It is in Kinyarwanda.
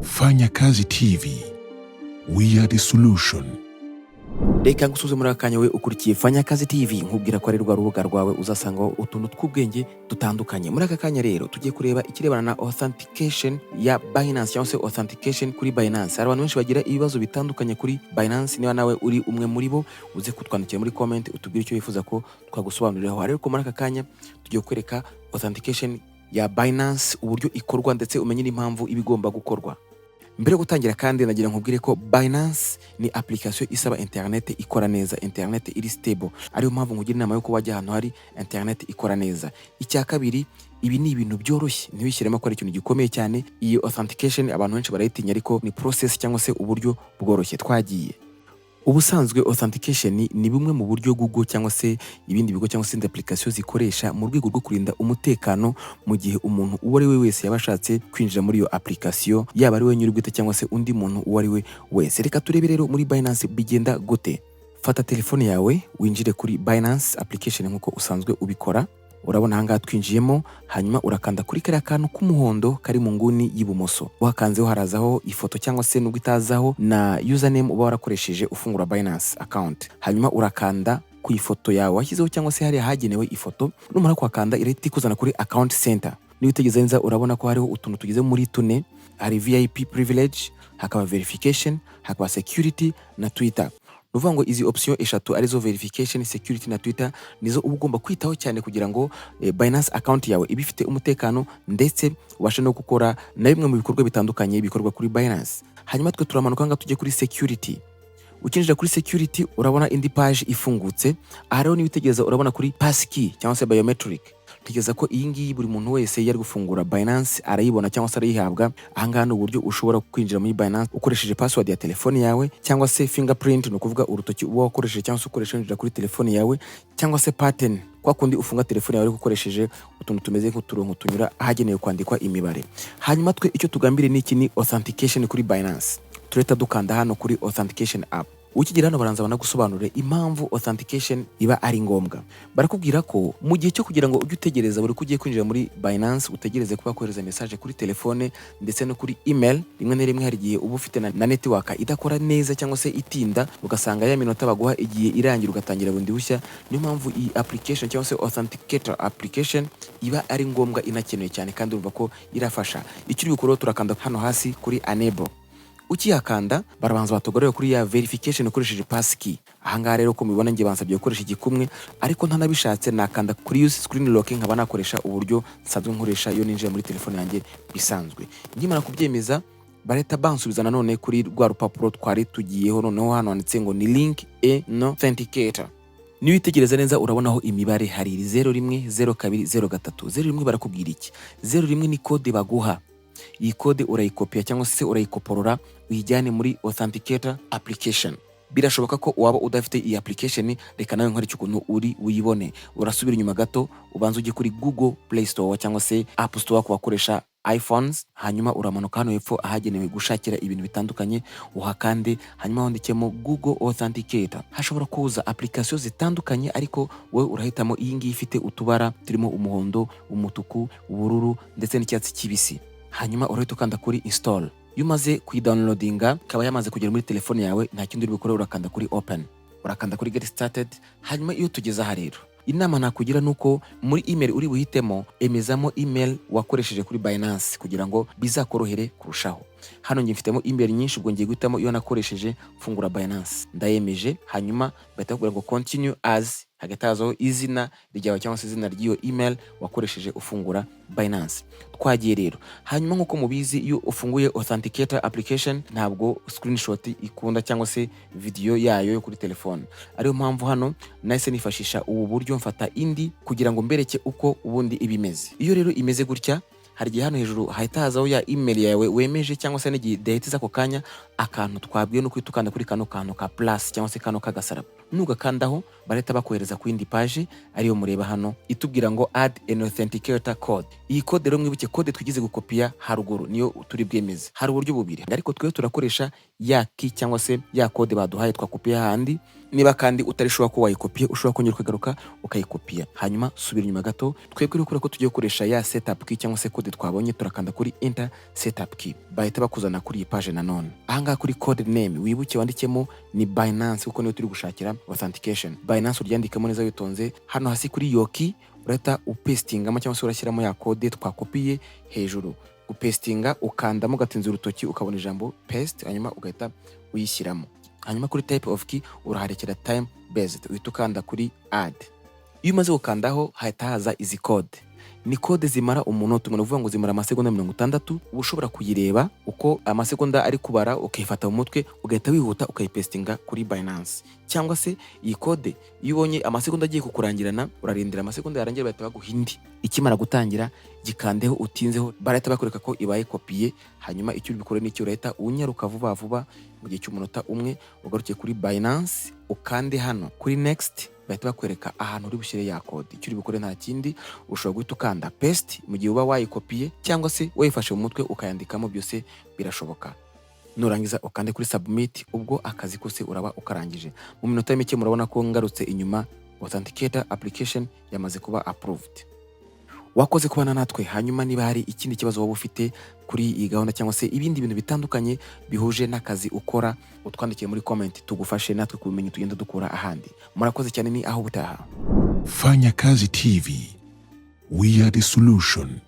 Fanya Kazi TV. We are the solution. Reka ngusuze muri akanya we ukurikiye Fanya Kazi TV nkubwira ko ari rwa rubuga rwawe uzasangaho utuntu tw'ubwenge dutandukanye. Muri aka kanya rero tugiye kureba ikirebana na authentication ya Binance cyangwa se authentication kuri Binance. Hari abantu benshi bagira ibibazo bitandukanye kuri Binance, niba nawe uri umwe muri bo uze kutwandikira muri comment utubwire icyo wifuza ko twagusobanuriraho. Ariko muri aka kanya tugiye kwereka authentication ya Binance uburyo ikorwa ndetse umenye n'impamvu ibigomba gukorwa. Mbere yo gutangira kandi nagira nkubwire ko Binance ni application isaba internet ikora neza, internet iri stable. Ariyo mpamvu nkugira inama yo ko wajya ahantu hari internet ikora neza. Icya kabiri, ibi ni ibintu byoroshye, ntiwishyiremo ko ari ikintu gikomeye cyane. Iyi authentication abantu benshi barayitinya, ariko ni process cyangwa se uburyo bworoshye. Twagiye. Ubusanzwe authentication ni bumwe mu buryo Google cyangwa se ibindi bigo cyangwa se application zikoresha mu rwego rwo kurinda umutekano mu gihe umuntu uwo ari we wese yabashatse kwinjira muri iyo application, yaba ari we nyir'ubwite cyangwa se undi muntu uwo ari we wese. Reka turebe rero muri Binance bigenda gute. Fata telefone yawe winjire kuri Binance application nkuko usanzwe ubikora. Urabona hanga twinjiyemo, hanyuma urakanda kuri kariya kantu k'umuhondo kari mu nguni y'ibumoso. Wakanzeho harazaho ifoto cyangwa se nubwo itazaho na username uba warakoresheje ufungura Binance account. Hanyuma urakanda ku ifoto yawe washyizeho cyangwa se hari hagenewe ifoto. Numara kwakanda irahita ikuzana kuri account center. Niba utegeze neza urabona ko hariho utuntu tugize muri tune. Hari VIP privilege, hakaba verification, hakaba security na Twitter. Nuvuga ngo izi option eshatu arizo verification, security na Twitter nizo uba ugomba kwitaho cyane kugira ngo Binance account yawe ibe ifite umutekano ndetse ubashe no gukora na bimwe mu bikorwa bitandukanye bikorwa kuri Binance. Hanyuma twe turamanuka nga tujye kuri security. Ukinjira kuri security urabona indi page ifungutse. Aha rero niwitegereza urabona kuri passkey cyangwa se biometric. Tegeza ko iyi ngiyi buri muntu wese yari gufungura Binance arayibona cyangwa se arayihabwa. Aha ngaha ni uburyo ushobora kwinjira muri Binance ukoresheje password ya telefone yawe cyangwa se fingerprint, no kuvuga urutoki uba wakoresheje cyangwa se ukoresheje kwinjira kuri telefone yawe, cyangwa se pattern kwa kundi ufunga telefone yawe ukoresheje utuntu tumeze nk'uturongo tunyura ahagenewe kwandikwa imibare. Hanyuma twe icyo tugambire ni iki, ni authentication kuri Binance. Tureta dukanda hano kuri authentication app. Ukigera hano baranza banagusobanurira impamvu authentication iba ari ngombwa. Barakubwira ko mu gihe cyo kugira ngo ujye utegereza buri kugiye kwinjira muri Binance utegereze kuba kohereza message kuri telefone ndetse no kuri email, rimwe na rimwe hari igihe uba ufite na network idakora neza cyangwa se itinda, ugasanga ya minota baguha igihe irangira ugatangira bundi bushya. Niyo mpamvu iyi application cyangwa se authenticator application iba ari ngombwa, inakenewe cyane kandi urumva ko irafasha. Icyo uri gukora turakanda hano hasi kuri enable. Ukiyakanda barabanza batogorera kuri ya verification ukoresheje passkey. Aha ngaha rero ko mubibona ngiye bansabye gukoresha igikumwe, ariko ntanabishatse nakanda kuri use screen locking nkaba nakoresha uburyo nsanzwe nkoresha iyo ninjiye muri telefone yanjye bisanzwe. Ngimara kubyemeza bareta bansubiza nanone kuri rwa rupapuro twari tugiyeho, noneho hano handitse ngo ni link no authenticator. Niyo witegereza neza urabonaho imibare hari 01 02 03. 01 barakubwira iki? 01 ni code baguha. Iyi code urayikopia cyangwa se urayikoporora uyijyane muri authenticator application. Birashoboka ko waba udafite iyi application, reka nawe nkore cyukuntu uri uyibone. Urasubira inyuma gato ubanza ujye kuri Google Play Store cyangwa se App Store ku bakoresha iPhones, hanyuma uramanuka hano hepfo ahagenewe gushakira ibintu bitandukanye uhakande, hanyuma wandikemo Google Authenticator. Hashobora kuza application zitandukanye, ariko wowe urahitamo iyi ngiyi ifite utubara turimo umuhondo, umutuku, ubururu ndetse n'icyatsi kibisi. Hanyuma urahita ukanda kuri install. Yumaze kuyidownloadinga kaba yamaze kugera muri telefone yawe, nta kindi uri bukore urakanda kuri open, urakanda kuri get started. Hanyuma iyo tugeze aha rero, inama nakugira nuko muri email uri buhitemo emezamo email wakoresheje kuri Binance kugira ngo bizakorohere kurushaho. Hano ngiye mfitemo email nyinshi, ubwo ngiye guhitamo iyo nakoresheje mfungura Binance. Ndayemeje, hanyuma bahita bakubwira ngo continue as, hagatazaho izina ryawe cyangwa se izina ry'iyo email wakoresheje ufungura Binance. Twagiye rero, hanyuma nkuko mubizi iyo ufunguye authenticator application ntabwo screenshot ikunda cyangwa se video yayo yo kuri telefone. Ariyo mpamvu hano nahise nifashisha ubu buryo, mfata indi kugira ngo mbereke uko ubundi ibimeze. Iyo rero imeze gutya, hari igihe hano hejuru hahita hazaho ya email yawe wemeje cyangwa se n'igihe dahita ako kanya akantu twabwiye no kwitukanda kuri kano kantu ka plus cyangwa se kano kagasaraba, nugakandaho barahita bakohereza ku yindi page ariyo mureba hano itubwira ngo add an authenticator code. Iyi code rero mwibuke code twigize gukopiya haruguru niyo turi bwemeze. Hari uburyo bubiri ariko twe turakoresha ya key cyangwa se ya code baduhaye twakopiya handi. Niba kandi utarishobora ko wayikopiye ushobora kongera ukagaruka ukayikopiya, hanyuma subira inyuma gato. Twebwe rero ko tugiye gukoresha ya setup key cyangwa se code twabonye, turakanda kuri enter setup key, bahita bakuzana kuri iyi page nanone. Ahangaha kuri code name wibuke wandikemo ni Binance kuko niyo turi gushakira authentication. Binance uryandikamo neza witonze. Hano hasi kuri yo key urahita upestingamo cyangwa se urashyiramo ya code twakopiye hejuru. Upestinga ukandamo ugatinza urutoki ukabona ijambo paste, hanyuma ugahita uyishyiramo. Hanyuma kuri type of key uraharekera time based, uhita ukanda kuri add. Iyo umaze gukandaho hahita haza izi code. Ni code zimara umunota umwe, uvuga ngo zimara amasegonda 60. Uba ushobora kuyireba uko amasegonda ari kubara ukayifata mu mutwe ugahita wihuta ukayipestinga kuri Binance. Cyangwa se iyi code iyo ubonye amasegonda agiye kukurangirana urarindira amasegonda yarangira bahita baguha indi. Ikimara gutangira gikandeho utinzeho barahita bakoreka ko ibaye kopiye, hanyuma icyo ubikore n'icyo urahita unyaruka vuba vuba mu gihe cy'umunota umwe ugarukiye kuri Binance ukande hano kuri next, bahita bakwereka ahantu uri bushyire ya code. Icyo uri bukore nta kindi, ushobora guhita ukanda paste mu gihe uba wayikopiye cyangwa se wayifashe mu mutwe ukayandikamo, byose birashoboka. Nurangiza ukande kuri submit, ubwo akazi kose uraba ukarangije. Mu minota mike murabona ko ngarutse inyuma authenticator application yamaze kuba approved. Wakoze kubana natwe, hanyuma niba hari ikindi kibazo waba ufite kuri iyi gahunda cyangwa se ibindi bintu bitandukanye bihuje n'akazi ukora, utwandikiye muri comment tugufashe natwe kubimenye tugenda dukura ahandi. Murakoze cyane, ni aho butaha. Fanya Kazi TV, we are the solution.